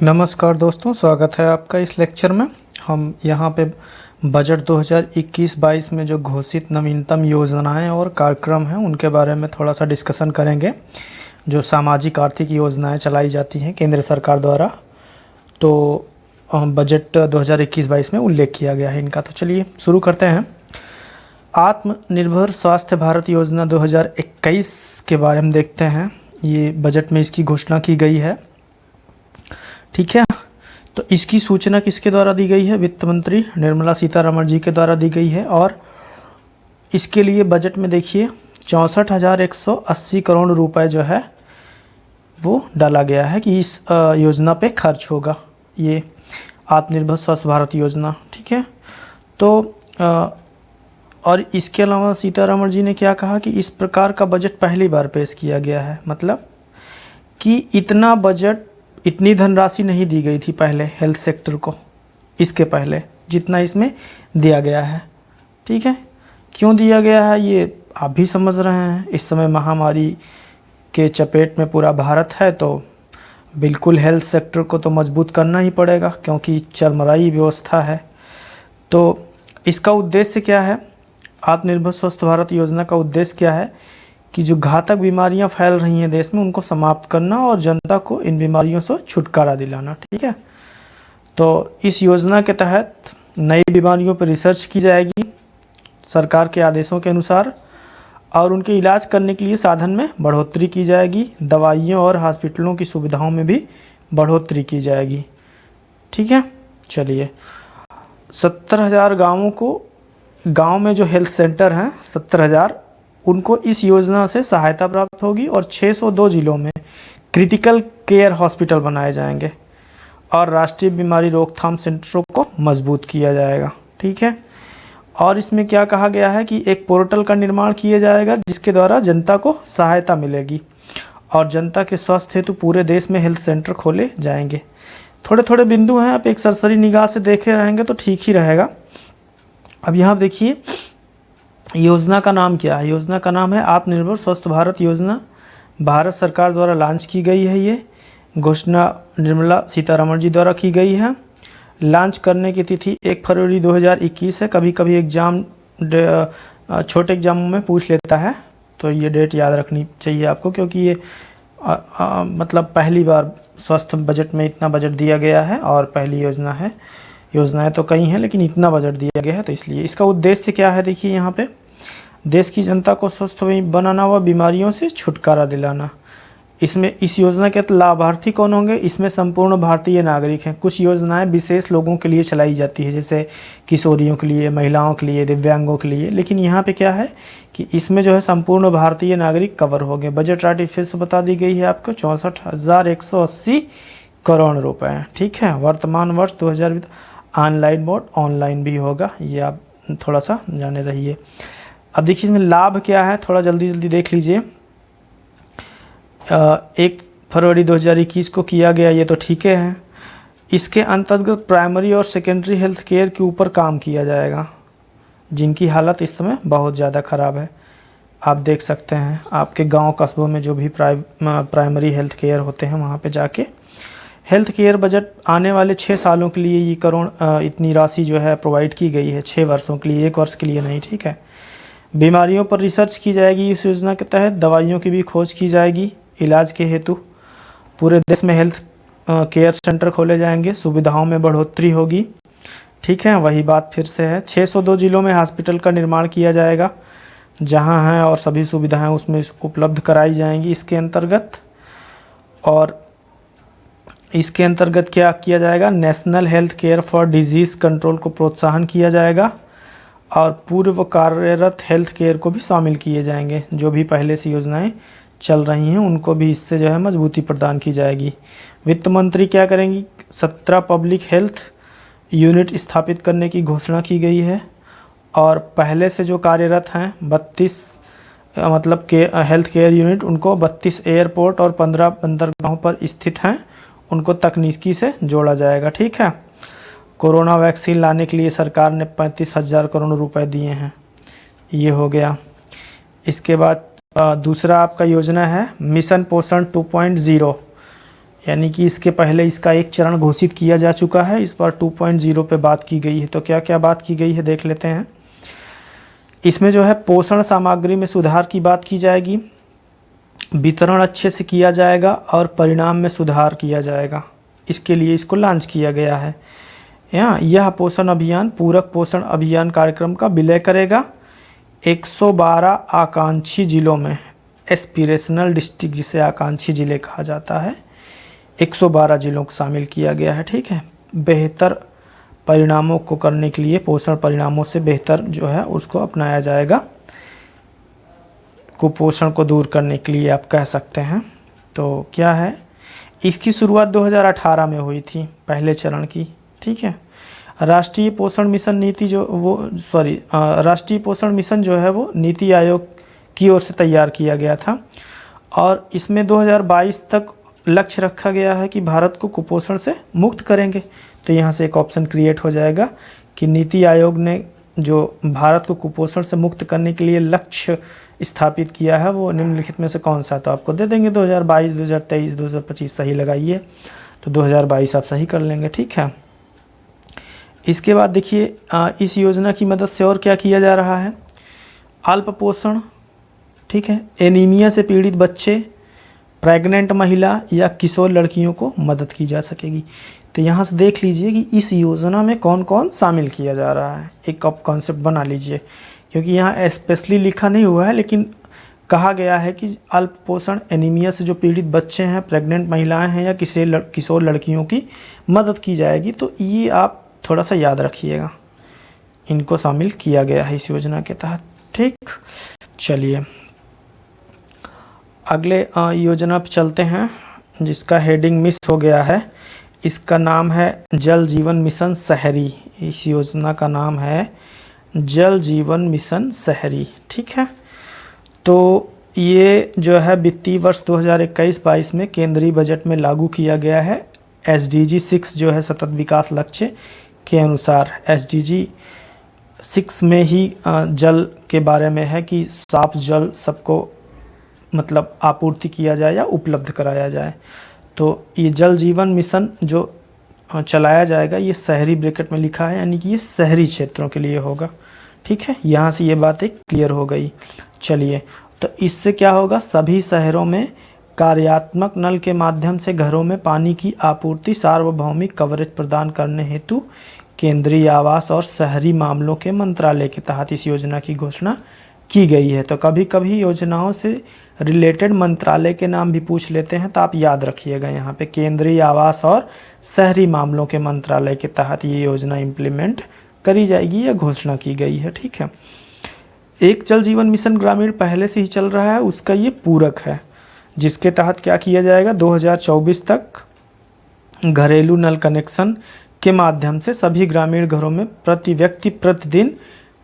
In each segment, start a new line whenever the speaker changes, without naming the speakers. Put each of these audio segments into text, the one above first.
नमस्कार दोस्तों, स्वागत है आपका इस लेक्चर में। हम यहाँ पे बजट 2021-22 में जो घोषित नवीनतम योजनाएं और कार्यक्रम हैं उनके बारे में थोड़ा सा डिस्कशन करेंगे। जो सामाजिक आर्थिक योजनाएं चलाई जाती हैं केंद्र सरकार द्वारा, तो बजट 2021-22 में उल्लेख किया गया है इनका। तो चलिए शुरू करते हैं। आत्मनिर्भर स्वास्थ्य भारत योजना 2021 के बारे में देखते हैं। ये बजट में इसकी घोषणा की गई है, ठीक है। तो इसकी सूचना किसके द्वारा दी गई है? वित्त मंत्री निर्मला सीतारमण जी के द्वारा दी गई है। और इसके लिए बजट में देखिए 64,180 करोड़ रुपए जो है वो डाला गया है कि इस योजना पे खर्च होगा, ये आत्मनिर्भर स्वस्थ भारत योजना, ठीक है। तो और इसके अलावा सीतारमण जी ने क्या कहा कि इस प्रकार का बजट पहली बार पेश किया गया है। मतलब कि इतना बजट, इतनी धनराशि नहीं दी गई थी पहले हेल्थ सेक्टर को, इसके पहले जितना इसमें दिया गया है, ठीक है। क्यों दिया गया है ये आप भी समझ रहे हैं। इस समय महामारी के चपेट में पूरा भारत है, तो बिल्कुल हेल्थ सेक्टर को तो मजबूत करना ही पड़ेगा, क्योंकि चरमराई व्यवस्था है। तो इसका उद्देश्य क्या है? आत्मनिर्भर स्वस्थ भारत योजना का उद्देश्य क्या है कि जो घातक बीमारियां फैल रही हैं देश में उनको समाप्त करना और जनता को इन बीमारियों से छुटकारा दिलाना, ठीक है। तो इस योजना के तहत नई बीमारियों पर रिसर्च की जाएगी सरकार के आदेशों के अनुसार, और उनके इलाज करने के लिए साधन में बढ़ोतरी की जाएगी। दवाइयों और हॉस्पिटलों की सुविधाओं में भी बढ़ोतरी की जाएगी, ठीक है। चलिए, 70,000 गाँव में जो हेल्थ सेंटर हैं 70,000, उनको इस योजना से सहायता प्राप्त होगी। और 602 जिलों में क्रिटिकल केयर हॉस्पिटल बनाए जाएंगे और राष्ट्रीय बीमारी रोकथाम सेंटरों को मजबूत किया जाएगा, ठीक है। और इसमें क्या कहा गया है कि एक पोर्टल का निर्माण किया जाएगा जिसके द्वारा जनता को सहायता मिलेगी और जनता के स्वास्थ्य हेतु पूरे देश में हेल्थ सेंटर खोले जाएंगे। थोड़े थोड़े बिंदु हैं, आप एक सरसरी निगाह से देखे रहेंगे तो ठीक ही रहेगा। अब यहाँ देखिए, योजना का नाम क्या है? योजना का नाम है आत्मनिर्भर स्वस्थ भारत योजना। भारत सरकार द्वारा लॉन्च की गई है। ये घोषणा निर्मला सीतारमण जी द्वारा की गई है। लॉन्च करने की तिथि 1 फरवरी 2021 है। कभी कभी एग्ज़ाम छोटे एग्जामों में पूछ लेता है, तो ये डेट याद रखनी चाहिए आपको, क्योंकि ये मतलब पहली बार स्वास्थ्य बजट में इतना बजट दिया गया है और पहली योजना है। योजनाएं तो कई हैं लेकिन इतना बजट दिया गया है, तो इसलिए इसका उद्देश्य क्या है? देखिए यहाँ पे, देश की जनता को स्वस्थ बनाना व बीमारियों से छुटकारा दिलाना। इसमें इस योजना के लाभार्थी कौन होंगे? इसमें संपूर्ण भारतीय नागरिक हैं। कुछ योजनाएं विशेष लोगों के लिए चलाई जाती है, जैसे किशोरियों के लिए, महिलाओं के लिए, दिव्यांगों के लिए, लेकिन यहाँ पे क्या है कि इसमें जो है संपूर्ण भारतीय नागरिक कवर हो गए। बजट राशि फिर से बता दी गई है आपको 64,180 करोड़ रुपए, ठीक है। वर्तमान वर्ष 2020 ऑनलाइन मोड, ऑनलाइन भी होगा, ये आप थोड़ा सा जाने रहिए। अब देखिए इसमें लाभ क्या है, थोड़ा जल्दी जल्दी देख लीजिए। 1 फरवरी 2021 को किया गया, ये तो ठीक है। इसके अंतर्गत प्राइमरी और सेकेंडरी हेल्थ केयर के ऊपर काम किया जाएगा, जिनकी हालत इस समय बहुत ज़्यादा ख़राब है। आप देख सकते हैं आपके गांव कस्बों में जो भी प्राइमरी हेल्थ केयर होते हैं, वहाँ पे जाके हेल्थ केयर बजट आने वाले 6 सालों के लिए ये करोड़ इतनी राशि जो है प्रोवाइड की गई है, 6 वर्षों के लिए, 1 वर्ष के लिए नहीं, ठीक है। बीमारियों पर रिसर्च की जाएगी इस योजना के तहत। दवाइयों की भी खोज की जाएगी इलाज के हेतु। पूरे देश में हेल्थ केयर सेंटर खोले जाएंगे, सुविधाओं में बढ़ोतरी होगी, ठीक है। वही बात फिर से है, 602 जिलों में हॉस्पिटल का निर्माण किया जाएगा, जहां हैं और सभी सुविधाएं उसमें उपलब्ध कराई जाएंगी इसके अंतर्गत। और इसके अंतर्गत क्या किया जाएगा? National health care for disease control को प्रोत्साहन किया जाएगा और पूर्व कार्यरत हेल्थ केयर को भी शामिल किए जाएंगे। जो भी पहले से योजनाएं चल रही हैं उनको भी इससे जो है मजबूती प्रदान की जाएगी। वित्त मंत्री क्या करेंगी? 17 पब्लिक हेल्थ यूनिट स्थापित करने की घोषणा की गई है। और पहले से जो कार्यरत हैं 32 मतलब के हेल्थ केयर यूनिट, उनको 32 एयरपोर्ट और 15 बंदरगाहों पर स्थित हैं, उनको तकनीकी से जोड़ा जाएगा, ठीक है। कोरोना वैक्सीन लाने के लिए सरकार ने 35,000 करोड़ रुपए दिए हैं, ये हो गया। इसके बाद दूसरा आपका योजना है मिशन पोषण 2.0। यानी कि इसके पहले इसका एक चरण घोषित किया जा चुका है, इस बार 2.0 पे बात की गई है। तो क्या क्या बात की गई है देख लेते हैं। इसमें जो है पोषण सामग्री में सुधार की बात की जाएगी, वितरण अच्छे से किया जाएगा और परिणाम में सुधार किया जाएगा। इसके लिए इसको लॉन्च किया गया है। यह पोषण अभियान पूरक पोषण अभियान कार्यक्रम का विलय करेगा। 112 आकांक्षी जिलों में, एस्पिरेशनल डिस्ट्रिक्ट जिसे आकांक्षी जिले कहा जाता है, 112 जिलों को शामिल किया गया है। ठीक है, बेहतर परिणामों को करने के लिए, पोषण परिणामों से बेहतर जो है उसको अपनाया जाएगा, कुपोषण को दूर करने के लिए आप कह सकते हैं। तो क्या है, इसकी शुरुआत 2018 में हुई थी पहले चरण की। ठीक है, राष्ट्रीय पोषण मिशन नीति राष्ट्रीय पोषण मिशन जो है वो नीति आयोग की ओर से तैयार किया गया था और इसमें 2022 तक लक्ष्य रखा गया है कि भारत को कुपोषण से मुक्त करेंगे। तो यहाँ से एक ऑप्शन क्रिएट हो जाएगा कि नीति आयोग ने जो भारत को कुपोषण से मुक्त करने के लिए लक्ष्य स्थापित किया है वो निम्नलिखित में से कौन सा। तो आपको दे देंगे 2022, 2023, 2025 सही लगाइए, तो 2022 आप सही कर लेंगे। ठीक है, इसके बाद देखिए इस योजना की मदद से और क्या किया जा रहा है। अल्प पोषण, ठीक है, एनीमिया से पीड़ित बच्चे, प्रेग्नेंट महिला या किशोर लड़कियों को मदद की जा सकेगी। तो यहाँ से देख लीजिए कि इस योजना में कौन कौन शामिल किया जा रहा है, एक आप कॉन्सेप्ट बना लीजिए, क्योंकि यहाँ स्पेशली लिखा नहीं हुआ है लेकिन कहा गया है कि अल्प पोषण, एनीमिया से जो पीड़ित बच्चे हैं, प्रेग्नेंट महिलाएं हैं या किशोर लड़कियों की मदद की जाएगी। तो ये आप थोड़ा सा याद रखिएगा, इनको शामिल किया गया है इस योजना के तहत। ठीक, चलिए अगले योजना पर चलते हैं जिसका हेडिंग मिस हो गया है। इसका नाम है जल जीवन मिशन शहरी। इस योजना का नाम है जल जीवन मिशन शहरी। ठीक है, तो ये जो है वित्तीय वर्ष 2021-22 में केंद्रीय बजट में लागू किया गया है। SDG 6 जो है सतत विकास लक्ष्य के अनुसार, SDG 6 में ही जल के बारे में है कि साफ जल सबको मतलब आपूर्ति किया जाए या उपलब्ध कराया जाए। तो ये जल जीवन मिशन जो चलाया जाएगा ये शहरी ब्रैकेट में लिखा है, यानी कि ये शहरी क्षेत्रों के लिए होगा। ठीक है, यहाँ से ये बात एक क्लियर हो गई। चलिए, तो इससे क्या होगा, सभी शहरों में कार्यात्मक नल के माध्यम से घरों में पानी की आपूर्ति सार्वभौमिक कवरेज प्रदान करने हेतु केंद्रीय आवास और शहरी मामलों के मंत्रालय के तहत इस योजना की घोषणा की गई है। तो कभी कभी योजनाओं से रिलेटेड मंत्रालय के नाम भी पूछ लेते हैं, तो आप याद रखिएगा यहाँ पे केंद्रीय आवास और शहरी मामलों के मंत्रालय के तहत ये योजना इम्प्लीमेंट करी जाएगी या घोषणा की गई है। ठीक है, एक जल जीवन मिशन ग्रामीण पहले से ही चल रहा है, उसका ये पूरक है, जिसके तहत क्या किया जाएगा, 2024 तक घरेलू नल कनेक्शन के माध्यम से सभी ग्रामीण घरों में प्रति व्यक्ति प्रतिदिन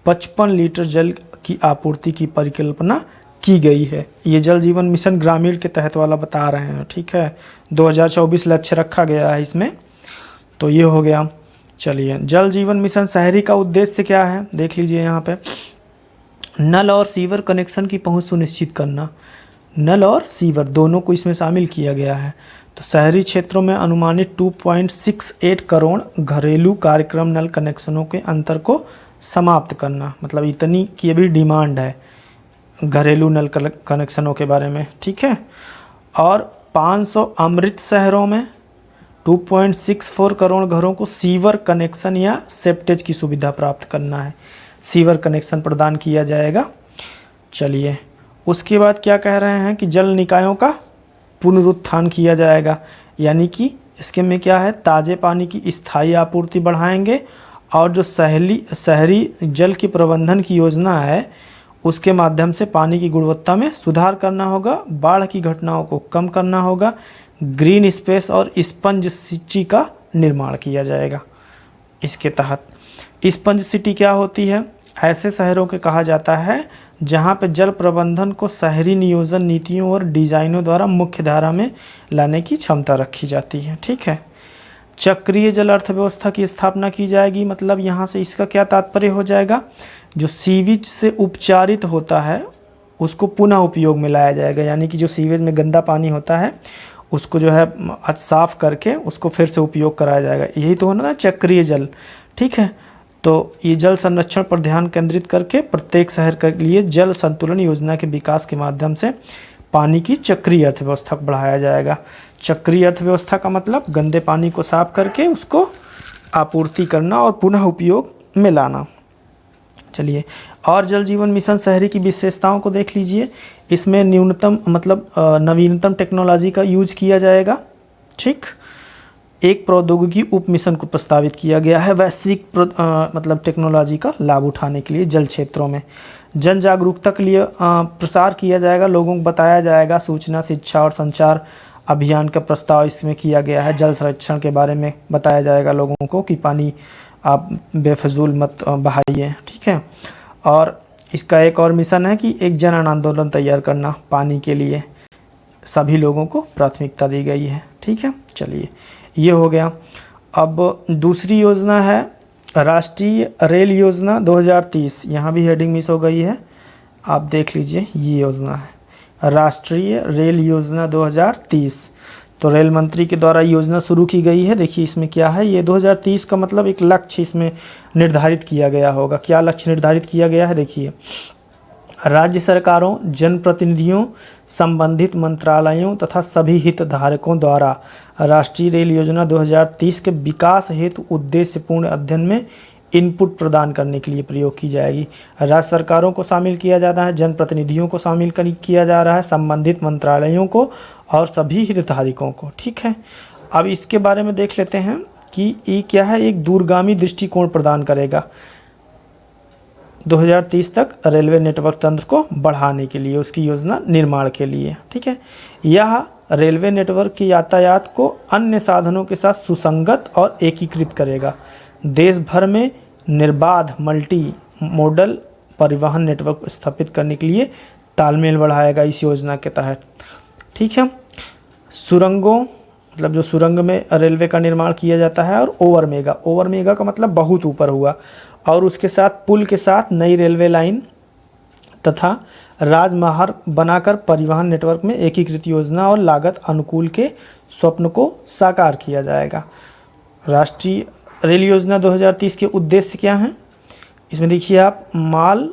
55 लीटर जल की आपूर्ति की परिकल्पना की गई है। ये जल जीवन मिशन ग्रामीण के तहत वाला बता रहे हैं। ठीक है, 2024 लक्ष्य रखा गया है इसमें, तो ये हो गया। चलिए, जल जीवन मिशन शहरी का उद्देश्य क्या है देख लीजिए यहाँ पे। नल और सीवर कनेक्शन की पहुंच सुनिश्चित करना, नल और सीवर दोनों को इसमें शामिल किया गया है। तो शहरी क्षेत्रों में अनुमानित 2.68 करोड़ घरेलू कार्यक्रम नल कनेक्शनों के अंतर को समाप्त करना, मतलब इतनी की अभी डिमांड है घरेलू नल कनेक्शनों के बारे में। ठीक है, और 500 अमृत शहरों में 2.64 करोड़ घरों को सीवर कनेक्शन या सेप्टेज की सुविधा प्राप्त करना है, सीवर कनेक्शन प्रदान किया जाएगा। चलिए, उसके बाद क्या कह रहे हैं कि जल निकायों का पुनरुत्थान किया जाएगा, यानी कि इसके में क्या है, ताज़े पानी की स्थायी आपूर्ति बढ़ाएंगे और जो शहरी जल की प्रबंधन की योजना है उसके माध्यम से पानी की गुणवत्ता में सुधार करना होगा, बाढ़ की घटनाओं को कम करना होगा, ग्रीन स्पेस और स्पंज सिटी का निर्माण किया जाएगा। इसके तहत स्पंज सिटी क्या होती है, ऐसे शहरों के कहा जाता है जहां पे जल प्रबंधन को शहरी नियोजन नीतियों और डिजाइनों द्वारा मुख्य धारा में लाने की क्षमता रखी जाती है। ठीक है, चक्रीय जल अर्थव्यवस्था की स्थापना की जाएगी, मतलब यहाँ से इसका क्या तात्पर्य हो जाएगा, जो सीवेज से उपचारित होता है उसको पुनः उपयोग में लाया जाएगा, यानी कि जो सीवेज में गंदा पानी होता है उसको जो है साफ करके उसको फिर से उपयोग कराया जाएगा। यही तो होना ना चक्रीय जल, ठीक है। तो ये जल संरक्षण पर ध्यान केंद्रित करके प्रत्येक शहर के लिए जल संतुलन योजना के विकास के माध्यम से पानी की चक्रीय अर्थव्यवस्था को बढ़ाया जाएगा। चक्रीय अर्थव्यवस्था का मतलब गंदे पानी को साफ करके उसको आपूर्ति करना और पुनः उपयोग में लाना। चलिए, और जल जीवन मिशन शहरी की विशेषताओं को देख लीजिए। इसमें न्यूनतम मतलब नवीनतम टेक्नोलॉजी का यूज किया जाएगा, ठीक। एक प्रौद्योगिकी उप मिशन को प्रस्तावित किया गया है वैश्विक मतलब टेक्नोलॉजी का लाभ उठाने के लिए जल क्षेत्रों में। जन जागरूकता के लिए प्रसार किया जाएगा, लोगों को बताया जाएगा। सूचना, शिक्षा और संचार अभियान का प्रस्ताव इसमें किया गया है। जल संरक्षण के बारे में बताया जाएगा लोगों को कि पानी आप बेफजूल मत बहाइए, ठीक है। और इसका एक और मिशन है कि एक जन आंदोलन तैयार करना पानी के लिए। सभी लोगों को प्राथमिकता दी गई है, ठीक है। चलिए, ये हो गया। अब दूसरी योजना है राष्ट्रीय रेल योजना 2030। यहाँ भी हेडिंग मिस हो गई है, आप देख लीजिए। ये योजना है राष्ट्रीय रेल योजना 2030। तो रेल मंत्री के द्वारा योजना शुरू की गई है। देखिए इसमें क्या है, ये 2030 का मतलब एक लक्ष्य इसमें निर्धारित किया गया होगा। क्या लक्ष्य निर्धारित किया गया है, देखिए। राज्य सरकारों, जनप्रतिनिधियों, संबंधित मंत्रालयों तथा सभी हितधारकों द्वारा राष्ट्रीय रेल योजना 2030 के विकास हेतु उद्देश्यपूर्ण अध्ययन में इनपुट प्रदान करने के लिए प्रयोग की जाएगी। राज्य सरकारों को शामिल किया जा रहा है, जनप्रतिनिधियों को शामिल किया जा रहा है, संबंधित मंत्रालयों को और सभी हितधारकों को, ठीक है। अब इसके बारे में देख लेते हैं कि ये क्या है। एक दूरगामी दृष्टिकोण प्रदान करेगा 2030 तक रेलवे नेटवर्क तंत्र को बढ़ाने के लिए, उसकी योजना निर्माण के लिए, ठीक है। यह रेलवे नेटवर्क की यातायात को अन्य साधनों के साथ सुसंगत और एकीकृत करेगा। देश भर में निर्बाध मल्टी मॉडल परिवहन नेटवर्क स्थापित करने के लिए तालमेल बढ़ाएगा इस योजना के तहत, ठीक है। सुरंगों मतलब जो सुरंग में रेलवे का निर्माण किया जाता है, और ओवर मेगा का मतलब बहुत ऊपर हुआ, और उसके साथ पुल के साथ नई रेलवे लाइन तथा राजमार्ग बनाकर परिवहन नेटवर्क में एकीकृत योजना और लागत अनुकूल के स्वप्न को साकार किया जाएगा। राष्ट्रीय रेल योजना 2030 के उद्देश्य क्या हैं, इसमें देखिए आप। माल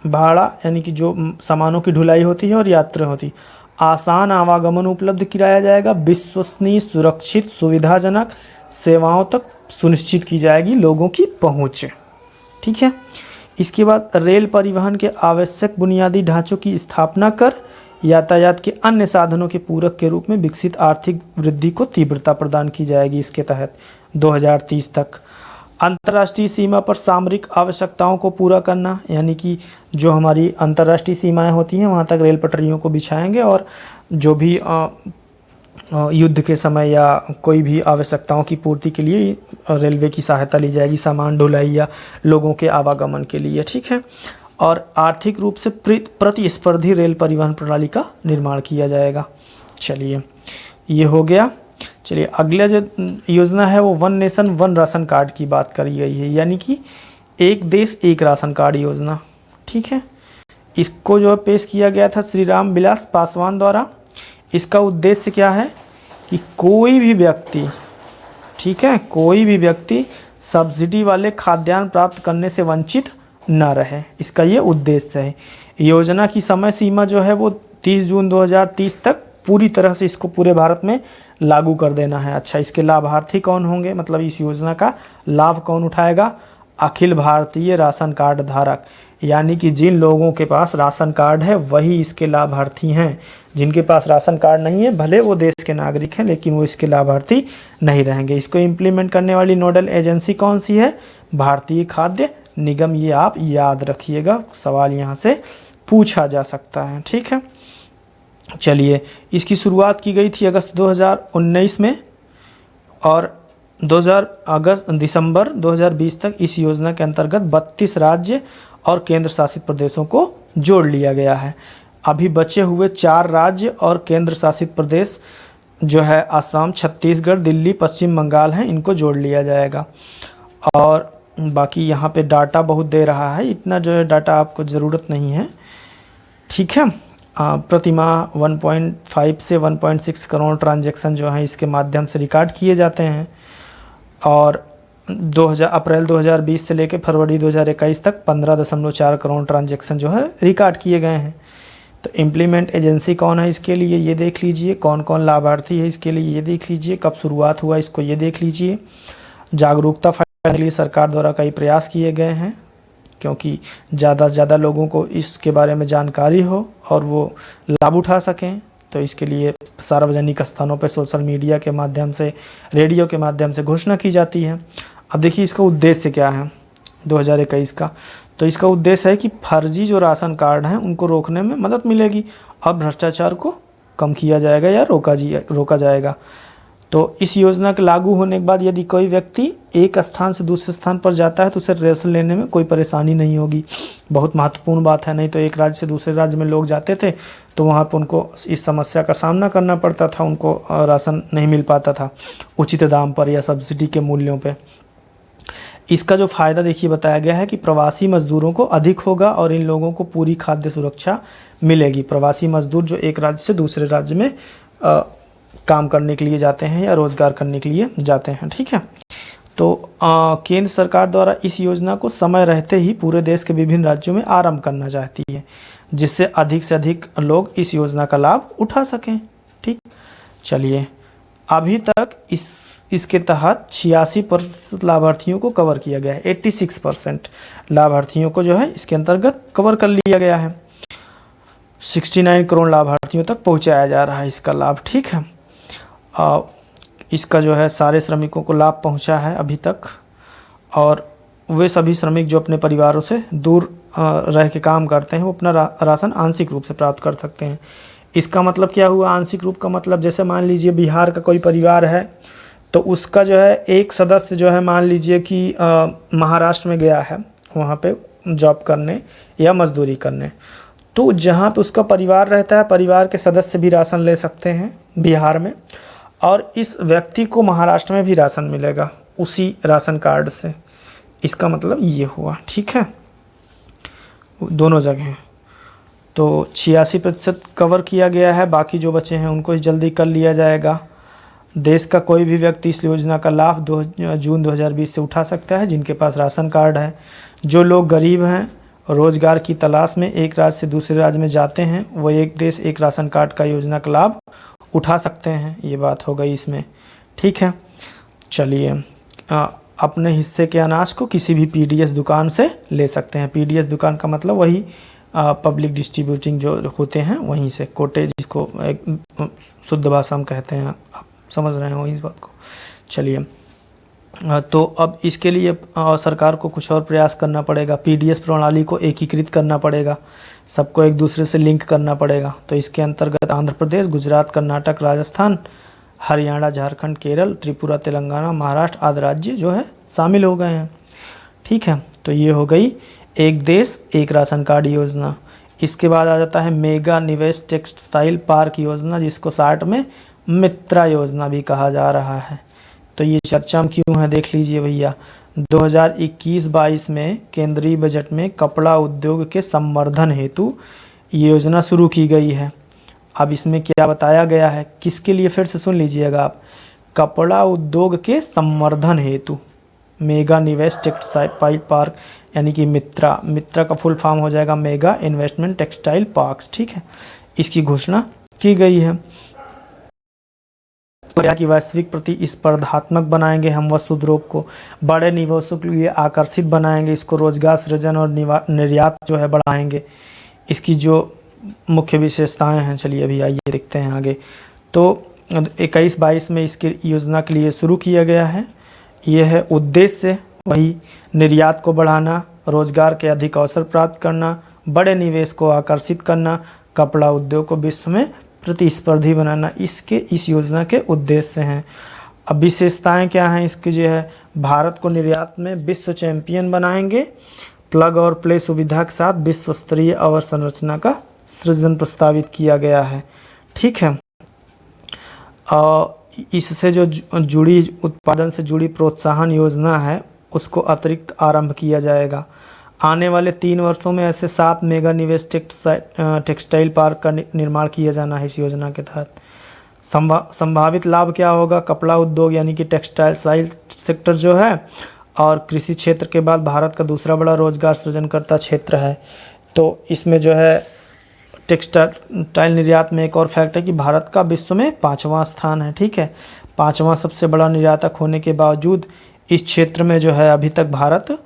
भाड़ा यानी कि जो सामानों की ढुलाई होती है और यात्रा होती है, आसान आवागमन उपलब्ध कराया जाएगा। विश्वसनीय, सुरक्षित, सुविधाजनक सेवाओं तक सुनिश्चित की जाएगी लोगों की पहुँच, ठीक है। इसके बाद रेल परिवहन के आवश्यक बुनियादी ढांचों की स्थापना कर यातायात के अन्य साधनों के पूरक के रूप में विकसित आर्थिक वृद्धि को तीव्रता प्रदान की जाएगी इसके तहत 2030 तक। अंतर्राष्ट्रीय सीमा पर सामरिक आवश्यकताओं को पूरा करना, यानी कि जो हमारी अंतर्राष्ट्रीय सीमाएं होती हैं वहां तक रेल पटरियों को बिछाएंगे, और जो भी युद्ध के समय या कोई भी आवश्यकताओं की पूर्ति के लिए रेलवे की सहायता ली जाएगी, सामान ढुलाई या लोगों के आवागमन के लिए, ठीक है। और आर्थिक रूप से प्रतिस्पर्धी रेल परिवहन प्रणाली का निर्माण किया जाएगा। चलिए, ये हो गया। चलिए, अगला जो योजना है वो one nation one ration card की बात करी गई है, यानी कि एक देश एक राशन कार्ड योजना, ठीक है। इसको जो पेश किया गया था श्री राम विलास पासवान द्वारा। इसका उद्देश्य क्या है कि कोई भी व्यक्ति, ठीक है, कोई भी व्यक्ति सब्सिडी वाले खाद्यान्न प्राप्त करने से वंचित न रहे, इसका ये उद्देश्य है। योजना की समय सीमा जो है वो 30 जून 2030 तक पूरी तरह से इसको पूरे भारत में लागू कर देना है। अच्छा, इसके लाभार्थी कौन होंगे, मतलब इस योजना का लाभ कौन उठाएगा? अखिल भारतीय राशन कार्ड धारक, यानी कि जिन लोगों के पास राशन कार्ड है वही इसके लाभार्थी हैं। जिनके पास राशन कार्ड नहीं है, भले वो देश के नागरिक हैं, लेकिन वो इसके लाभार्थी नहीं रहेंगे। इसको इम्प्लीमेंट करने वाली नोडल एजेंसी कौन सी है? भारतीय खाद्य निगम। ये आप याद रखिएगा, सवाल यहाँ से पूछा जा सकता है, ठीक है। चलिए, इसकी शुरुआत की गई थी अगस्त 2019 में, और दिसंबर 2020 तक इस योजना के अंतर्गत 32 राज्य और केंद्र शासित प्रदेशों को जोड़ लिया गया है। अभी बचे हुए 4 राज्य और केंद्र शासित प्रदेश जो है असम, छत्तीसगढ़, दिल्ली, पश्चिम बंगाल हैं, इनको जोड़ लिया जाएगा। और बाकी यहाँ पे डाटा बहुत दे रहा है, इतना जो है डाटा आपको ज़रूरत नहीं है, ठीक है। प्रति माह 1.5 से 1.6 करोड़ ट्रांजैक्शन जो हैं इसके माध्यम से रिकॉर्ड किए जाते हैं। और अप्रैल 2020 से लेकर फरवरी 2021 तक 15.4 करोड़ ट्रांजैक्शन जो है रिकॉर्ड किए गए हैं। तो इम्प्लीमेंट एजेंसी कौन है इसके लिए ये देख लीजिए, कौन कौन लाभार्थी है इसके लिए ये देख लीजिए, कब शुरुआत हुआ इसको ये देख लीजिए। जागरूकता फैलाने के लिए सरकार द्वारा कई प्रयास किए गए हैं, क्योंकि ज़्यादा से ज़्यादा लोगों को इसके बारे में जानकारी हो और वो लाभ उठा सकें। तो इसके लिए सार्वजनिक स्थानों पर सोशल मीडिया के माध्यम से, रेडियो के माध्यम से घोषणा की जाती है। अब देखिए इसका उद्देश्य क्या है 2021 का। तो इसका उद्देश्य है कि फर्जी जो राशन कार्ड हैं उनको रोकने में मदद मिलेगी और भ्रष्टाचार को कम किया जाएगा या रोका जाएगा। तो इस योजना के लागू होने के बाद यदि कोई व्यक्ति एक स्थान से दूसरे स्थान पर जाता है तो उसे राशन लेने में कोई परेशानी नहीं होगी। बहुत महत्वपूर्ण बात है, नहीं तो एक राज्य से दूसरे राज्य में लोग जाते थे तो वहाँ पर उनको इस समस्या का सामना करना पड़ता था, उनको राशन नहीं मिल पाता था उचित दाम पर या सब्सिडी के मूल्यों पर। इसका जो फ़ायदा देखिए बताया गया है कि प्रवासी मज़दूरों को अधिक होगा और इन लोगों को पूरी खाद्य सुरक्षा मिलेगी। प्रवासी मज़दूर जो एक राज्य से दूसरे राज्य में काम करने के लिए जाते हैं या रोज़गार करने के लिए जाते हैं, ठीक है। तो केंद्र सरकार द्वारा इस योजना को समय रहते ही पूरे देश के विभिन्न राज्यों में आरंभ करना चाहती है, जिससे अधिक से अधिक लोग इस योजना का लाभ उठा सकें, ठीक। चलिए, अभी तक इसके तहत 86% लाभार्थियों को कवर किया गया है। 86% लाभार्थियों को जो है इसके अंतर्गत कवर कर लिया गया है। 69 करोड़ लाभार्थियों तक पहुंचाया जा रहा है इसका लाभ, ठीक है। इसका जो है सारे श्रमिकों को लाभ पहुंचा है अभी तक, और वे सभी श्रमिक जो अपने परिवारों से दूर रह के काम करते हैं वो अपना राशन आंशिक रूप से प्राप्त कर सकते हैं। इसका मतलब क्या हुआ आंशिक रूप का मतलब, जैसे मान लीजिए बिहार का कोई परिवार है तो उसका जो है एक सदस्य जो है मान लीजिए कि महाराष्ट्र में गया है वहाँ पे जॉब करने या मजदूरी करने, तो जहाँ पे उसका परिवार रहता है परिवार के सदस्य भी राशन ले सकते हैं बिहार में, और इस व्यक्ति को महाराष्ट्र में भी राशन मिलेगा उसी राशन कार्ड से। इसका मतलब ये हुआ, ठीक है, दोनों जगह। तो 86% कवर किया गया है, बाकी जो बचे हैं उनको जल्दी कर लिया जाएगा। देश का कोई भी व्यक्ति इस योजना का लाभ जून 2020 से उठा सकता है जिनके पास राशन कार्ड है। जो लोग गरीब हैं, रोज़गार की तलाश में एक राज्य से दूसरे राज्य में जाते हैं, वो एक देश एक राशन कार्ड का योजना का लाभ उठा सकते हैं। ये बात हो गई इसमें, ठीक है। चलिए, अपने हिस्से के अनाज को किसी भी पीडीएस दुकान से ले सकते हैं। पीडीएस दुकान का मतलब वही पब्लिक डिस्ट्रीब्यूटिंग जो होते हैं वहीं से, कोटे जिसको एक शुद्ध भाषा में कहते हैं, आप समझ रहे हो इस बात को। चलिए, तो अब इसके लिए सरकार को कुछ और प्रयास करना पड़ेगा। पीडीएस प्रणाली को एकीकृत करना पड़ेगा, सबको एक दूसरे से लिंक करना पड़ेगा। तो इसके अंतर्गत आंध्र प्रदेश, गुजरात, कर्नाटक, राजस्थान, हरियाणा, झारखंड, केरल, त्रिपुरा, तेलंगाना, महाराष्ट्र आदि राज्य जो है शामिल हो गए हैं, ठीक है। तो ये हो गई एक देश एक राशन कार्ड योजना। इसके बाद आ जाता है मेगा निवेश टेक्सटाइल पार्क योजना, जिसको शॉर्ट में मित्रा योजना भी कहा जा रहा है। तो ये चर्चा में क्यों है देख लीजिए भैया। 2021-22 में केंद्रीय बजट में कपड़ा उद्योग के संवर्धन हेतु ये योजना शुरू की गई है। अब इसमें क्या बताया गया है, किसके लिए, फिर से सुन लीजिएगा आप। कपड़ा उद्योग के संवर्धन हेतु मेगा निवेश टेक्सटाइल पार्क यानी कि मित्रा का फुल फॉर्म हो जाएगा मेगा इन्वेस्टमेंट टेक्सटाइल पार्क्स, ठीक है। इसकी घोषणा की गई है कि वैश्विक प्रतिस्पर्धात्मक बनाएंगे हम वस्तु उद्योग को, बड़े निवेशों के लिए आकर्षित बनाएंगे इसको, रोजगार सृजन और निर्यात जो है बढ़ाएंगे। इसकी जो मुख्य विशेषताएं हैं, चलिए अभी आइए देखते हैं आगे। तो 21-22 में इसकी योजना के लिए शुरू किया गया है। यह है उद्देश्य वही निर्यात को बढ़ाना, रोजगार के अधिक अवसर प्राप्त करना, बड़े निवेश को आकर्षित करना, कपड़ा उद्योग को विश्व में प्रतिस्पर्धी बनाना, इसके इस योजना के उद्देश्य हैं। अब विशेषताएं क्या हैं इसकी, जो है भारत को निर्यात में विश्व चैंपियन बनाएंगे, प्लग और प्ले सुविधा के साथ विश्व स्तरीय अवसंरचना का सृजन प्रस्तावित किया गया है, ठीक है। इससे जो जुड़ी उत्पादन से जुड़ी प्रोत्साहन योजना है उसको अतिरिक्त आरंभ किया जाएगा। आने वाले 3 वर्षों में ऐसे 7 मेगा निवेश टेक्सटाइल पार्क का निर्माण किया जाना है इस योजना के तहत। संभावित लाभ क्या होगा? कपड़ा उद्योग यानी कि टेक्सटाइल सेक्टर जो है, और कृषि क्षेत्र के बाद भारत का दूसरा बड़ा रोजगार सृजनकर्ता क्षेत्र है। तो इसमें जो है टेक्सटाइल निर्यात में एक और फैक्ट है कि भारत का विश्व में 5वां स्थान है। ठीक है, 5वां सबसे बड़ा निर्यातक होने के बावजूद इस क्षेत्र में जो है अभी तक भारत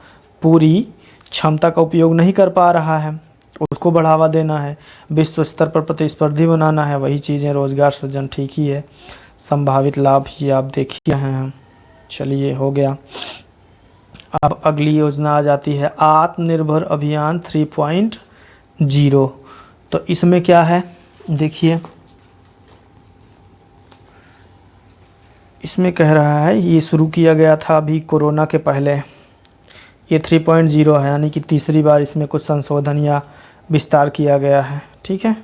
पूरी क्षमता का उपयोग नहीं कर पा रहा है। उसको बढ़ावा देना है, विश्व स्तर पर प्रतिस्पर्धी बनाना है, वही चीज़ें रोजगार सृजन ठीक ही है। संभावित लाभ ही आप देख ही रहे हैं। चलिए, हो गया। अब अगली योजना आ जाती है आत्मनिर्भर अभियान 3.0। तो इसमें क्या है देखिए, इसमें कह रहा है ये शुरू किया गया था अभी कोरोना के पहले। ये 3.0 है, यानी कि तीसरी बार इसमें कुछ संशोधन या विस्तार किया गया है। ठीक है,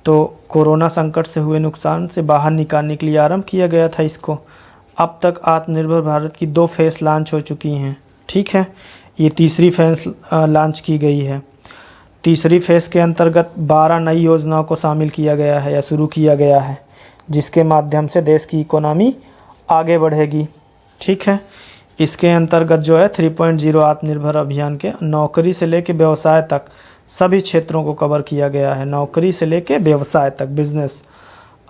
तो कोरोना संकट से हुए नुकसान से बाहर निकालने के लिए आरंभ किया गया था इसको। अब तक आत्मनिर्भर भारत की 2 फेज़ लॉन्च हो चुकी हैं। ठीक है, ये तीसरी फेज़ लॉन्च की गई है। तीसरी फेज़ के अंतर्गत 12 नई योजनाओं को शामिल किया गया है या शुरू किया गया है, जिसके माध्यम से देश की इकोनॉमी आगे बढ़ेगी। ठीक है, इसके अंतर्गत जो है 3.0 आत्मनिर्भर अभियान के नौकरी से लेकर व्यवसाय तक सभी क्षेत्रों को कवर किया गया है। नौकरी से लेकर व्यवसाय तक, बिजनेस।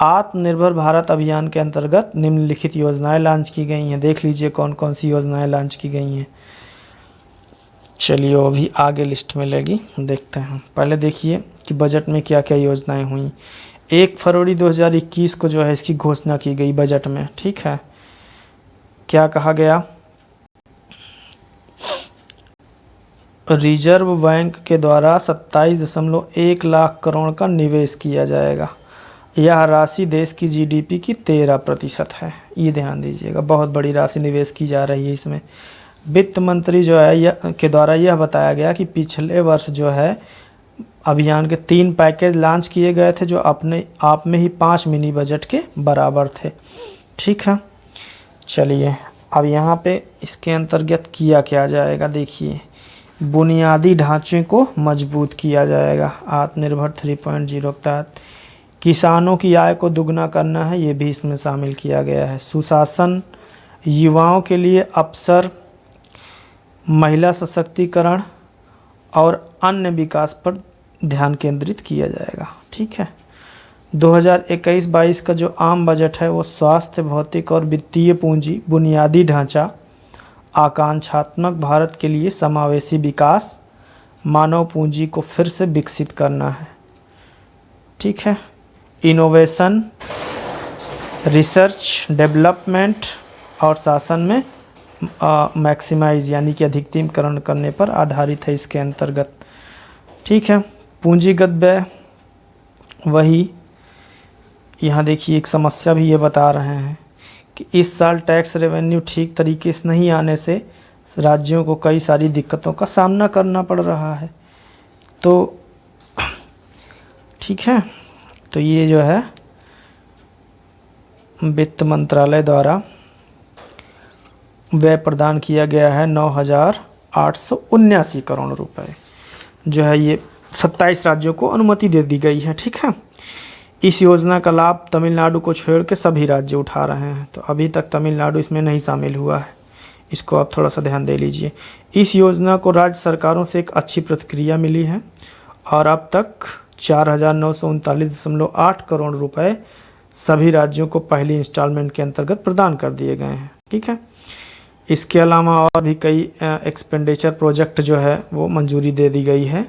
आत्मनिर्भर भारत अभियान के अंतर्गत निम्नलिखित योजनाएं लॉन्च की गई हैं। देख लीजिए कौन कौन सी योजनाएं लॉन्च की गई हैं। चलिए, वो भी आगे लिस्ट में लेगी, देखते हैं। पहले देखिए कि बजट में क्या क्या योजनाएं हुई। 1 फरवरी 2021 को जो है इसकी घोषणा की गई बजट में। ठीक है, क्या कहा गया? रिजर्व बैंक के द्वारा 27.1 लाख करोड़ का निवेश किया जाएगा। यह राशि देश की जीडीपी की 13% है। ये ध्यान दीजिएगा, बहुत बड़ी राशि निवेश की जा रही है इसमें। वित्त मंत्री जो है के द्वारा यह बताया गया कि पिछले वर्ष जो है अभियान के 3 पैकेज लॉन्च किए गए थे, जो अपने आप में ही 5 मिनी बजट के बराबर थे। ठीक है, चलिए, अब यहाँ पे इसके अंतर्गत किया क्या जाएगा देखिए। बुनियादी ढांचे को मजबूत किया जाएगा आत्मनिर्भर 3.0 के तहत। किसानों की आय को दुगना करना है, ये भी इसमें शामिल किया गया है। सुशासन, युवाओं के लिए अवसर, महिला सशक्तिकरण और अन्य विकास पर ध्यान केंद्रित किया जाएगा। ठीक है, 2021-22 का जो आम बजट है वो स्वास्थ्य, भौतिक और वित्तीय पूंजी, बुनियादी ढांचा, आकांक्षात्मक भारत के लिए समावेशी विकास, मानव पूंजी को फिर से विकसित करना है। ठीक है, इनोवेशन, रिसर्च, डेवलपमेंट और शासन में मैक्सिमाइज यानी कि अधिकतमकरण करने पर आधारित है इसके अंतर्गत। ठीक है, पूंजीगत व्यय, वही यहाँ देखिए एक समस्या भी ये बता रहे हैं कि इस साल टैक्स रेवेन्यू ठीक तरीके से नहीं आने से राज्यों को कई सारी दिक्कतों का सामना करना पड़ रहा है। तो ठीक है, तो ये जो है वित्त मंत्रालय द्वारा व्यय प्रदान किया गया है 9,879 करोड़ रुपए, जो है ये 27 राज्यों को अनुमति दे दी गई है। ठीक है, इस योजना का लाभ तमिलनाडु को छोड़ के सभी राज्य उठा रहे हैं। तो अभी तक तमिलनाडु इसमें नहीं शामिल हुआ है, इसको आप थोड़ा सा ध्यान दे लीजिए। इस योजना को राज्य सरकारों से एक अच्छी प्रतिक्रिया मिली है और अब तक 4,939.8 करोड़ रुपए सभी राज्यों को पहली इंस्टॉलमेंट के अंतर्गत प्रदान कर दिए गए हैं। ठीक है, इसके अलावा और भी कई एक्सपेंडिचर प्रोजेक्ट जो है वो मंजूरी दे दी गई है,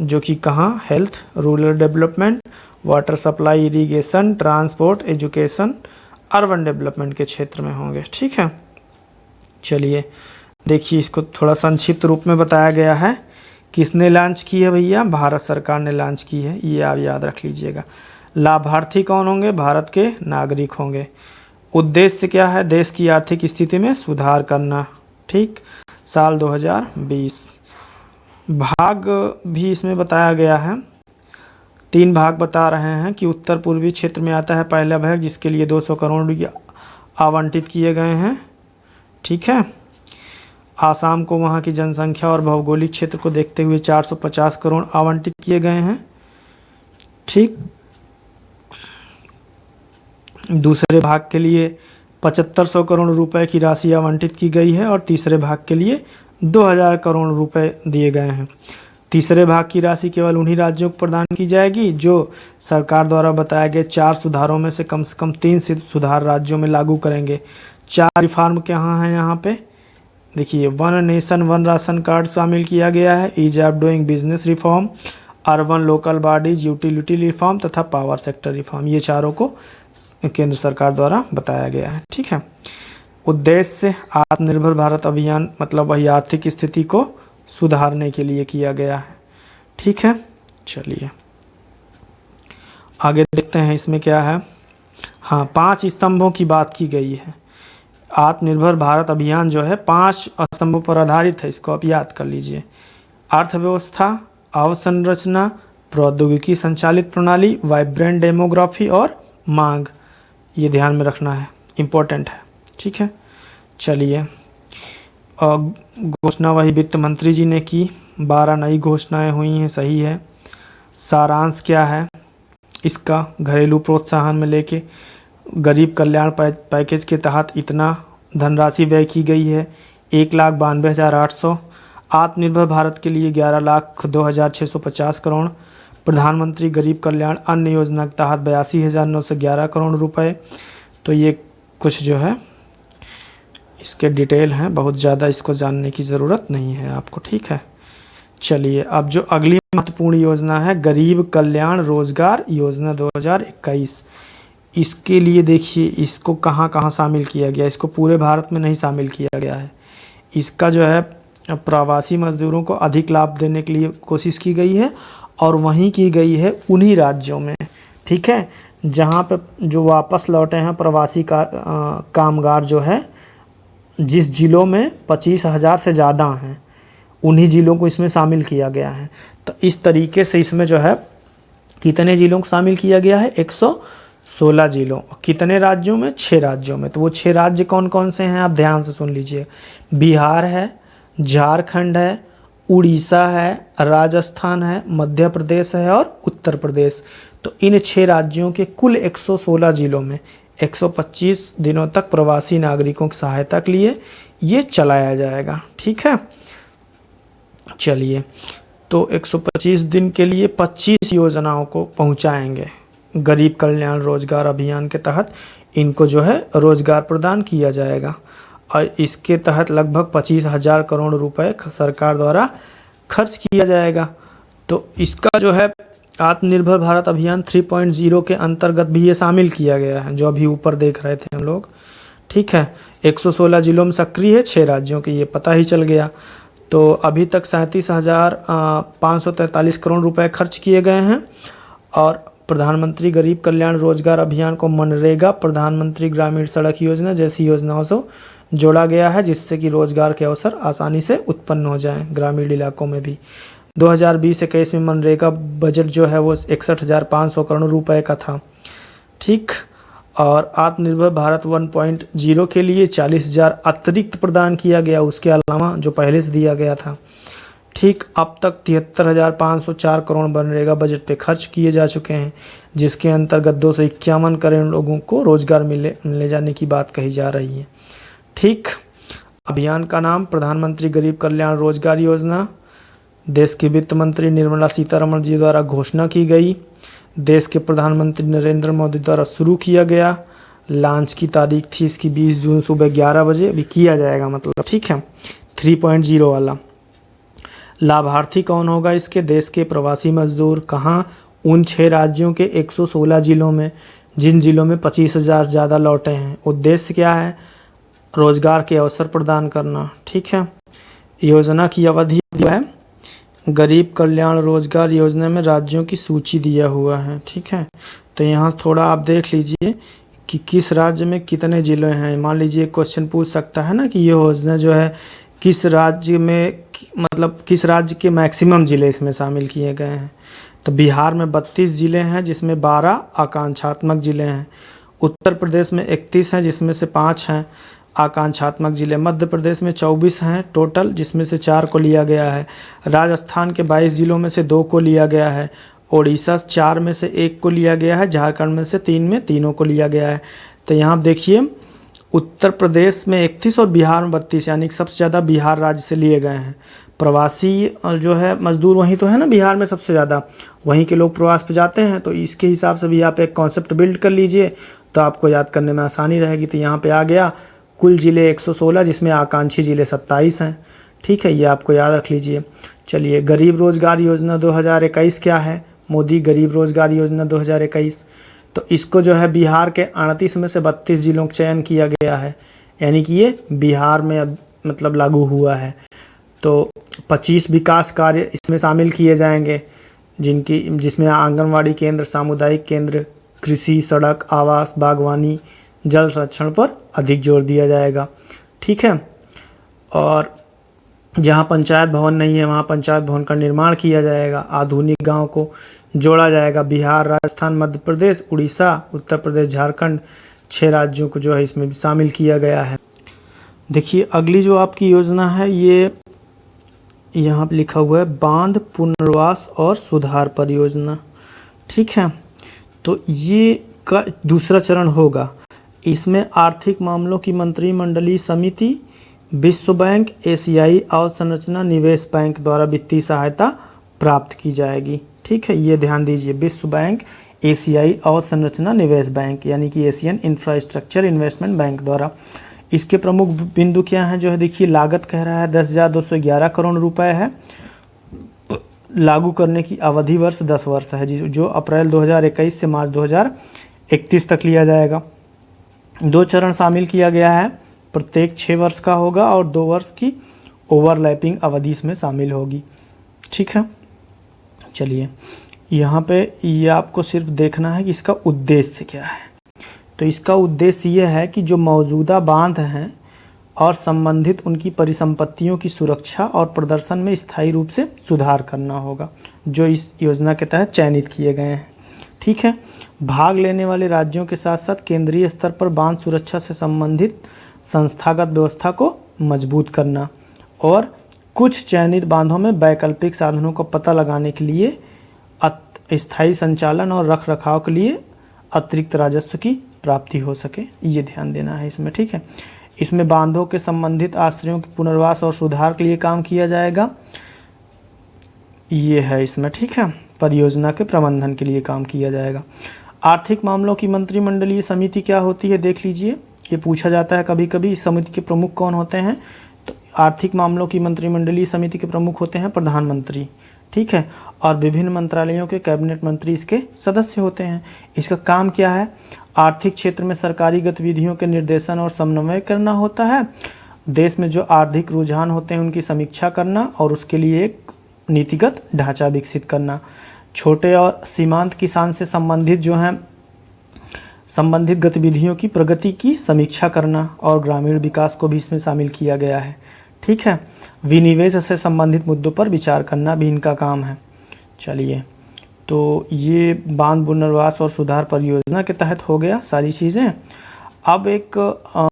जो कि कहाँ, health, rural development, water supply, irrigation, transport, education, urban development के क्षेत्र में होंगे। ठीक है, चलिए देखिए, इसको थोड़ा संक्षिप्त रूप में बताया गया है। किसने लॉन्च की है भैया? भारत सरकार ने लॉन्च की है, ये आप याद रख लीजिएगा। लाभार्थी कौन होंगे? भारत के नागरिक होंगे। उद्देश्य क्या है? देश की आर्थिक स्थिति में सुधार करना। ठीक, साल 2020। भाग भी इसमें बताया गया है, 3 भाग बता रहे हैं कि उत्तर पूर्वी क्षेत्र में आता है पहला भाग, जिसके लिए 200 करोड़ रुपये आवंटित किए गए हैं। ठीक है, आसाम को वहाँ की जनसंख्या और भौगोलिक क्षेत्र को देखते हुए 450 करोड़ आवंटित किए गए हैं। ठीक, दूसरे भाग के लिए 7500 करोड़ रुपए की राशि आवंटित की गई है और तीसरे भाग के लिए 2000 करोड़ रुपए दिए गए हैं। तीसरे भाग की राशि केवल उन्हीं राज्यों को प्रदान की जाएगी जो सरकार द्वारा बताए गए 4 सुधारों में से कम 3 सुधार राज्यों में लागू करेंगे। 4 रिफॉर्म कहाँ हैं यहाँ पे देखिए, one nation one ration card शामिल किया गया है, ease of doing business reform, urban local bodies utility reform तथा पावर सेक्टर रिफॉर्म। ये चारों को केंद्र सरकार द्वारा बताया गया है। ठीक है, उद्देश्य आत्मनिर्भर भारत अभियान मतलब वही आर्थिक स्थिति को सुधारने के लिए किया गया है। ठीक है, चलिए आगे देखते हैं इसमें क्या है। हाँ, 5 स्तंभों की बात की गई है। आत्मनिर्भर भारत अभियान जो है 5 स्तंभों पर आधारित है, इसको आप याद कर लीजिए। अर्थव्यवस्था, अवसंरचना, प्रौद्योगिकी संचालित प्रणाली, वाइब्रेंट डेमोग्राफी और मांग। ये ध्यान में रखना है, इम्पोर्टेंट है। ठीक है, चलिए घोषणा वही वित्त मंत्री जी ने की, 12 नई घोषणाएं हुई हैं, सही है। सारांश क्या है इसका, घरेलू प्रोत्साहन में लेके गरीब कल्याण पैकेज के तहत इतना धनराशि व्यय की गई है, 1,92,800। आत्मनिर्भर भारत के लिए 11,02,650 करोड़। प्रधानमंत्री गरीब कल्याण अन्न योजना के तहत 82,911 करोड़ रुपए। तो ये कुछ जो है इसके डिटेल हैं, बहुत ज़्यादा इसको जानने की ज़रूरत नहीं है आपको। ठीक है, चलिए अब जो अगली महत्वपूर्ण योजना है गरीब कल्याण रोजगार योजना 2021, इसके लिए देखिए इसको कहाँ कहाँ शामिल किया गया। इसको पूरे भारत में नहीं शामिल किया गया है। इसका जो है प्रवासी मजदूरों को अधिक लाभ देने के लिए कोशिश की गई है और वहीं की गई है उन्हीं राज्यों में। ठीक है, जहाँ पे जो वापस लौटे हैं प्रवासी कामगार जो है, जिस जिलों में 25,000 से ज़्यादा हैं उन्हीं जिलों को इसमें शामिल किया गया है। तो इस तरीके से इसमें जो है कितने जिलों को शामिल किया गया है, 116 जिलों। कितने राज्यों में, 6 राज्यों में। तो वो 6 राज्य कौन कौन से हैं आप ध्यान से सुन लीजिए। बिहार है, झारखंड है, उड़ीसा है, राजस्थान है, मध्य प्रदेश है और उत्तर प्रदेश। तो इन 6 राज्यों के कुल 116 जिलों में 125 दिनों तक प्रवासी नागरिकों की सहायता के लिए ये चलाया जाएगा। ठीक है, चलिए तो 125 दिन के लिए 25 योजनाओं को पहुंचाएंगे। गरीब कल्याण रोजगार अभियान के तहत इनको जो है रोजगार प्रदान किया जाएगा और इसके तहत लगभग 25,000 करोड़ रुपए सरकार द्वारा खर्च किया जाएगा। तो इसका जो है आत्मनिर्भर भारत अभियान 3.0 के अंतर्गत भी ये शामिल किया गया है, जो अभी ऊपर देख रहे थे हम लोग। ठीक है, 116 जिलों में सक्रिय है, 6 राज्यों के, ये पता ही चल गया। तो अभी तक 37,543 करोड़ रुपए खर्च किए गए हैं और प्रधानमंत्री गरीब कल्याण रोजगार अभियान को मनरेगा, प्रधानमंत्री ग्रामीण सड़क योजना जैसी योजनाओं से जोड़ा गया है, जिससे कि रोजगार के अवसर आसानी से उत्पन्न हो जाएं ग्रामीण इलाकों में भी। 2020-21 में मनरेगा बजट जो है वो 61,500 करोड़ रुपए का था। ठीक, और आत्मनिर्भर भारत 1.0 के लिए 40,000 अतिरिक्त प्रदान किया गया, उसके अलावा जो पहले से दिया गया था। ठीक, अब तक 73,504 करोड़ मनरेगा बजट पे खर्च किए जा चुके हैं, जिसके अंतर्गत 251 करोड़ लोगों को रोजगार मिले जाने की बात कही जा रही है। ठीक, अभियान का नाम प्रधानमंत्री गरीब कल्याण रोजगार योजना देश के वित्त मंत्री निर्मला सीतारमण जी द्वारा घोषणा की गई, देश के प्रधानमंत्री नरेंद्र मोदी द्वारा शुरू किया गया। लॉन्च की तारीख थी इसकी 20 जून सुबह 11 बजे, अभी किया जाएगा मतलब। ठीक है, 3.0 वाला। लाभार्थी कौन होगा इसके, देश के प्रवासी मजदूर। कहाँ, उन 6 राज्यों के 116 जिलों में, जिन जिलों में 25,000 ज़्यादा लौटे हैं। उद्देश्य क्या है, रोजगार के अवसर प्रदान करना। ठीक है, योजना की अवधि है, गरीब कल्याण रोजगार योजना में राज्यों की सूची दिया हुआ है। ठीक है, तो यहाँ थोड़ा आप देख लीजिए कि किस राज्य में कितने ज़िले हैं। मान लीजिए क्वेश्चन पूछ सकता है ना कि ये योजना जो है किस राज्य में, मतलब किस राज्य के मैक्सिमम ज़िले इसमें शामिल किए गए हैं। तो बिहार में 32 ज़िले हैं, जिसमें 12 आकांक्षात्मक ज़िले हैं। उत्तर प्रदेश में 31 हैं, जिसमें से 5 हैं। आकांक्षात्मक जिले मध्य प्रदेश में 24 हैं टोटल, जिसमें से 4 को लिया गया है। राजस्थान के 22 जिलों में से 2 को लिया गया है। ओडिशा 4 में से 1 को लिया गया है। झारखंड में से 3 में तीनों को लिया गया है। तो यहाँ आप देखिए उत्तर प्रदेश में 31 और बिहार में 32, यानी कि सबसे ज़्यादा बिहार राज्य से लिए गए हैं। प्रवासी जो है मजदूर वहीं तो है ना, बिहार में सबसे ज़्यादा वहीं के लोग प्रवास पे जाते हैं। तो इसके हिसाब से भी आप एक कॉन्सेप्ट बिल्ड कर लीजिए तो आपको याद करने में आसानी रहेगी। तो यहाँ पे आ गया कुल ज़िले 116, जिसमें आकांक्षी ज़िले 27 हैं। ठीक है, ये आपको याद रख लीजिए। चलिए, गरीब रोजगार योजना 2021 क्या है? मोदी गरीब रोजगार योजना 2021। तो इसको जो है बिहार के 38 में से 32 जिलों का चयन किया गया है, यानी कि ये बिहार में अब मतलब लागू हुआ है। तो 25 विकास कार्य इसमें शामिल किए जाएंगे, जिसमें आंगनवाड़ी केंद्र, सामुदायिक केंद्र, कृषि, सड़क, आवास, बागवानी, जल संरक्षण पर अधिक जोर दिया जाएगा। ठीक है, और जहाँ पंचायत भवन नहीं है वहाँ पंचायत भवन का निर्माण किया जाएगा। आधुनिक गांव को जोड़ा जाएगा। बिहार, राजस्थान, मध्य प्रदेश, उड़ीसा, उत्तर प्रदेश, झारखंड, 6 राज्यों को जो है इसमें भी शामिल किया गया है। देखिए, अगली जो आपकी योजना है ये यहाँ पे लिखा हुआ है बांध पुनर्वास और सुधार परियोजना। ठीक है, तो ये का दूसरा चरण होगा। इसमें आर्थिक मामलों की मंत्रिमंडलीय समिति, विश्व बैंक, एशियाई अवसंरचना निवेश बैंक द्वारा वित्तीय सहायता प्राप्त की जाएगी। ठीक है, ये ध्यान दीजिए, विश्व बैंक, एशियाई अवसंरचना निवेश बैंक यानी कि एशियन इंफ्रास्ट्रक्चर इन्वेस्टमेंट बैंक द्वारा। इसके प्रमुख बिंदु क्या हैं जो है देखिए, लागत कह रहा है 10,211 करोड़ रुपए है। लागू करने की अवधि वर्ष 10 वर्ष है, जो अप्रैल 2021 से मार्च 2031 तक लिया जाएगा। 2 चरण शामिल किया गया है, प्रत्येक 6 वर्ष का होगा और 2 वर्ष की ओवरलैपिंग अवधि इसमें शामिल होगी। ठीक है, चलिए यहाँ पे ये आपको सिर्फ देखना है कि इसका उद्देश्य क्या है। तो इसका उद्देश्य ये है कि जो मौजूदा बांध हैं और संबंधित उनकी परिसंपत्तियों की सुरक्षा और प्रदर्शन में स्थायी रूप से सुधार करना होगा, जो इस योजना के तहत चयनित किए गए हैं। ठीक है, भाग लेने वाले राज्यों के साथ साथ केंद्रीय स्तर पर बांध सुरक्षा से संबंधित संस्थागत व्यवस्था को मजबूत करना और कुछ चयनित बांधों में वैकल्पिक साधनों का पता लगाने के लिए स्थायी संचालन और रखरखाव के लिए अतिरिक्त राजस्व की प्राप्ति हो सके, ये ध्यान देना है इसमें। ठीक है, इसमें बांधों के संबंधित आश्रयों के पुनर्वास और सुधार के लिए काम किया जाएगा, ये है इसमें। ठीक है, परियोजना के प्रबंधन के लिए काम किया जाएगा। आर्थिक मामलों की मंत्रिमंडलीय समिति क्या होती है देख लीजिए, ये पूछा जाता है कभी कभी। इस समिति के प्रमुख कौन होते हैं? तो आर्थिक मामलों की मंत्रिमंडलीय समिति के प्रमुख होते हैं प्रधानमंत्री। ठीक है, और विभिन्न मंत्रालयों के कैबिनेट मंत्री इसके सदस्य होते हैं। इसका काम क्या है? आर्थिक क्षेत्र में सरकारी गतिविधियों के निर्देशन और समन्वय करना होता है। देश में जो आर्थिक रुझान होते हैं उनकी समीक्षा करना और उसके लिए एक नीतिगत ढांचा विकसित करना। छोटे और सीमांत किसान से संबंधित जो हैं संबंधित गतिविधियों की प्रगति की समीक्षा करना और ग्रामीण विकास को भी इसमें शामिल किया गया है। ठीक है, विनिवेश से संबंधित मुद्दों पर विचार करना भी इनका काम है। चलिए, तो ये बांध पुनर्वास और सुधार परियोजना के तहत हो गया सारी चीज़ें। अब एक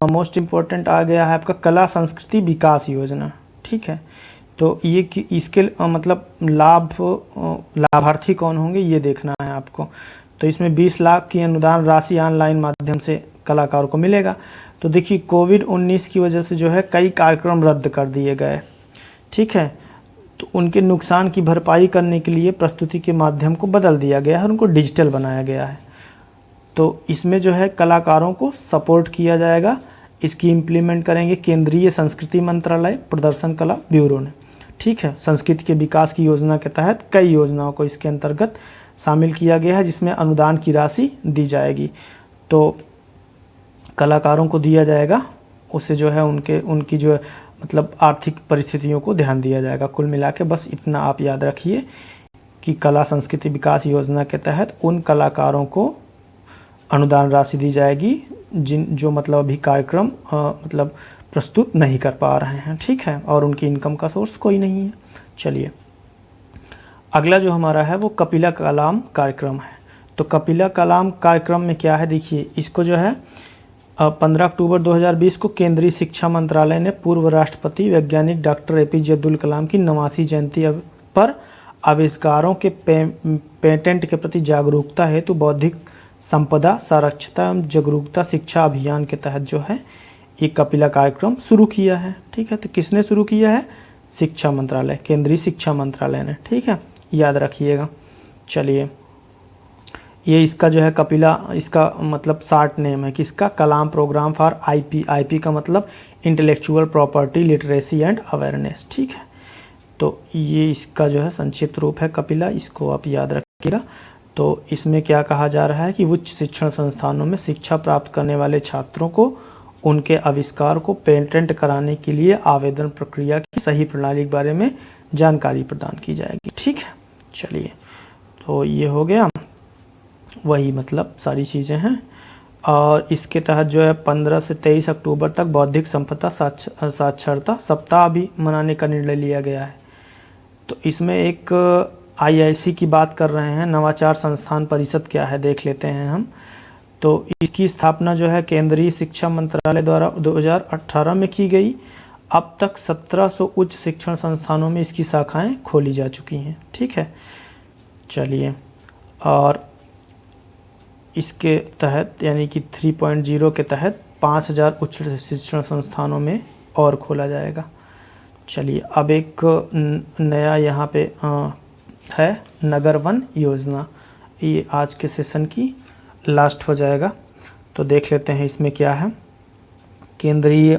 मोस्ट इम्पोर्टेंट आ गया है आपका कला संस्कृति विकास योजना। ठीक है, तो ये इसके मतलब लाभार्थी कौन होंगे ये देखना है आपको। तो इसमें 20 लाख की अनुदान राशि ऑनलाइन माध्यम से कलाकारों को मिलेगा। तो देखिए, कोविड-19 की वजह से जो है कई कार्यक्रम रद्द कर दिए गए। ठीक है, तो उनके नुकसान की भरपाई करने के लिए प्रस्तुति के माध्यम को बदल दिया गया है, उनको डिजिटल बनाया गया है। तो इसमें जो है कलाकारों को सपोर्ट किया जाएगा। इसकी इम्प्लीमेंट करेंगे केंद्रीय संस्कृति मंत्रालय, प्रदर्शन कला ब्यूरो ने। ठीक है, संस्कृति के विकास की योजना के तहत कई योजनाओं को इसके अंतर्गत शामिल किया गया है, जिसमें अनुदान की राशि दी जाएगी। तो कलाकारों को दिया जाएगा, उससे जो है उनकी जो है मतलब आर्थिक परिस्थितियों को ध्यान दिया जाएगा। कुल मिला के बस इतना आप याद रखिए कि कला संस्कृति विकास योजना के तहत उन कलाकारों को अनुदान राशि दी जाएगी जो मतलब अभी कार्यक्रम मतलब प्रस्तुत नहीं कर पा रहे हैं। ठीक है, और उनकी इनकम का सोर्स कोई नहीं है। चलिए, अगला जो हमारा है वो कपिला कलाम कार्यक्रम है। तो कपिला कलाम कार्यक्रम में क्या है देखिए, इसको जो है 15 अक्टूबर 2020 को केंद्रीय शिक्षा मंत्रालय ने पूर्व राष्ट्रपति वैज्ञानिक डॉक्टर एपीजे अब्दुल कलाम की 89वीं जयंती पर आविष्कारों के पेटेंट के प्रति जागरूकता हेतु बौद्धिक संपदा साक्षरता एवं जागरूकता शिक्षा अभियान के तहत जो है ये कपिला कार्यक्रम शुरू किया है। ठीक है, तो किसने शुरू किया है? शिक्षा मंत्रालय, केंद्रीय शिक्षा मंत्रालय ने। ठीक है, याद रखिएगा। चलिए, ये इसका जो है कपिला, इसका मतलब शार्ट नेम है किसका? कलाम प्रोग्राम फॉर आईपी। आईपी का मतलब intellectual property literacy and awareness. ठीक है, तो ये इसका जो है संक्षिप्त रूप है कपिला, इसको आप याद रखिएगा। तो इसमें क्या कहा जा रहा है कि उच्च शिक्षण संस्थानों में शिक्षा प्राप्त करने वाले छात्रों को उनके आविष्कार को पेटेंट कराने के लिए आवेदन प्रक्रिया की सही प्रणाली के बारे में जानकारी प्रदान की जाएगी। ठीक है, चलिए, तो ये हो गया, वही मतलब सारी चीज़ें हैं। और इसके तहत जो है 15 से 23 अक्टूबर तक बौद्धिक संपदा साक्षरता सप्ताह भी मनाने का निर्णय लिया गया है। तो इसमें एक आईआईसी की बात कर रहे हैं, नवाचार संस्थान परिषद क्या है देख लेते हैं हम। तो इसकी स्थापना जो है केंद्रीय शिक्षा मंत्रालय द्वारा 2018 में की गई। अब तक 1700 उच्च शिक्षण संस्थानों में इसकी शाखाएं खोली जा चुकी हैं। ठीक है, चलिए, और इसके तहत यानी कि 3.0 के तहत 5000 उच्च शिक्षण संस्थानों में और खोला जाएगा। चलिए, अब एक नया यहाँ पे है नगर वन योजना। ये आज के सेशन की लास्ट हो जाएगा, तो देख लेते हैं इसमें क्या है। केंद्रीय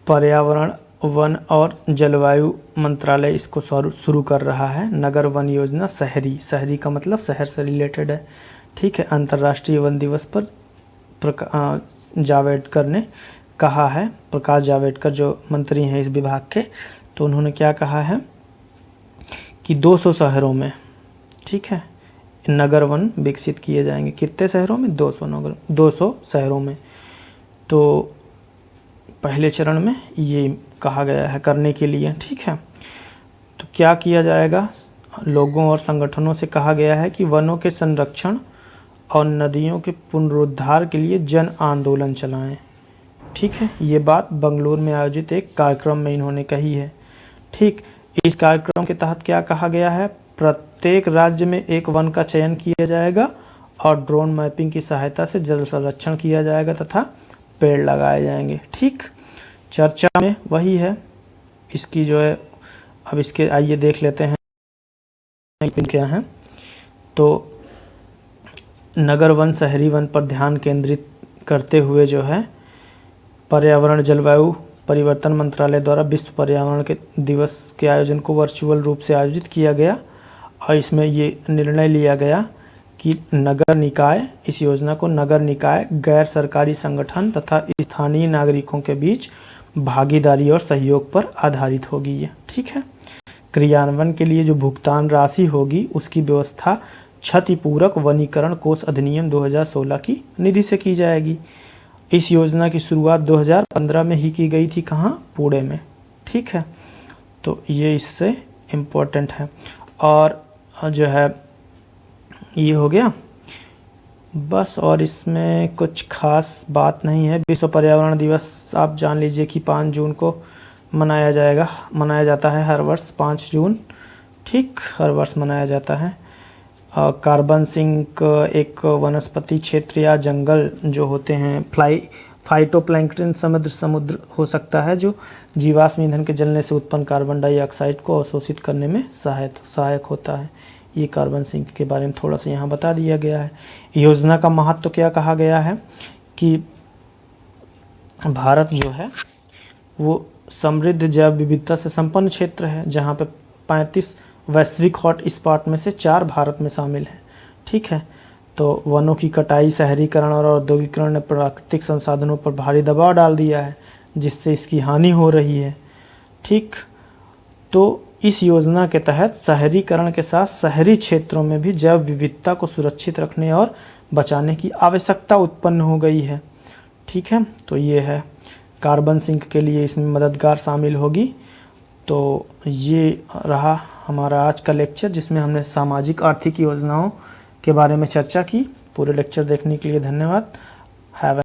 पर्यावरण वन और जलवायु मंत्रालय इसको शुरू कर रहा है। नगर वन योजना शहरी का मतलब शहर से रिलेटेड है। ठीक है, अंतर्राष्ट्रीय वन दिवस पर जावड़ेकर ने कहा है, प्रकाश जावड़ेकर जो मंत्री हैं इस विभाग के, तो उन्होंने क्या कहा है कि 200 शहरों में, ठीक है, नगर वन विकसित किए जाएंगे। कितने शहरों में? 200 शहरों में। तो पहले चरण में ये कहा गया है करने के लिए। ठीक है, तो क्या किया जाएगा? लोगों और संगठनों से कहा गया है कि वनों के संरक्षण और नदियों के पुनरुद्धार के लिए जन आंदोलन चलाएं। ठीक है, ये बात बंगलुरु में आयोजित एक कार्यक्रम में इन्होंने कही है। ठीक, इस कार्यक्रम के तहत क्या कहा गया है? प्रत्येक राज्य में एक वन का चयन किया जाएगा और ड्रोन मैपिंग की सहायता से जल संरक्षण किया जाएगा तथा पेड़ लगाए जाएंगे। ठीक, चर्चा में वही है इसकी जो है। अब इसके आइए देख लेते हैं क्या है। तो नगर वन शहरी वन पर ध्यान केंद्रित करते हुए जो है पर्यावरण जलवायु परिवर्तन मंत्रालय द्वारा विश्व पर्यावरण के दिवस के आयोजन को वर्चुअल रूप से आयोजित किया गया और इसमें ये निर्णय लिया गया कि नगर निकाय, इस योजना को नगर निकाय, गैर सरकारी संगठन तथा स्थानीय नागरिकों के बीच भागीदारी और सहयोग पर आधारित होगी ये। ठीक है, क्रियान्वयन के लिए जो भुगतान राशि होगी उसकी व्यवस्था क्षतिपूरक वनीकरण कोष अधिनियम 2016 की निधि से की जाएगी। इस योजना की शुरुआत 2015 में ही की गई थी। कहाँ? पुणे में। ठीक है, तो ये इससे इम्पोर्टेंट है। और जो है ये हो गया बस, और इसमें कुछ खास बात नहीं है। विश्व पर्यावरण दिवस आप जान लीजिए कि 5 जून को मनाया जाता है हर वर्ष 5 जून। ठीक, हर वर्ष मनाया जाता है। कार्बन सिंक एक वनस्पति क्षेत्र या जंगल जो होते हैं, फाइटोप्लैंक्टन समुद्र हो सकता है जो जीवाश्म ईंधन के जलने से उत्पन्न कार्बन डाइऑक्साइड को अवशोषित करने में सहायक होता है। ये कार्बन सिंक के बारे में थोड़ा सा यहाँ बता दिया गया है। योजना का महत्व तो क्या कहा गया है कि भारत जो है वो समृद्ध जैव विविधता से संपन्न क्षेत्र है, जहाँ पे 35 वैश्विक हॉट स्पॉट में से 4 भारत में शामिल हैं। ठीक है, तो वनों की कटाई, शहरीकरण और औद्योगिकरण ने प्राकृतिक संसाधनों पर भारी दबाव डाल दिया है, जिससे इसकी हानि हो रही है। ठीक, तो इस योजना के तहत शहरीकरण के साथ शहरी क्षेत्रों में भी जैव विविधता को सुरक्षित रखने और बचाने की आवश्यकता उत्पन्न हो गई है। ठीक है, तो ये है कार्बन सिंक के लिए इसमें मददगार शामिल होगी। तो ये रहा हमारा आज का लेक्चर, जिसमें हमने सामाजिक आर्थिक योजनाओं के बारे में चर्चा की। पूरे लेक्चर देखने के लिए धन्यवाद।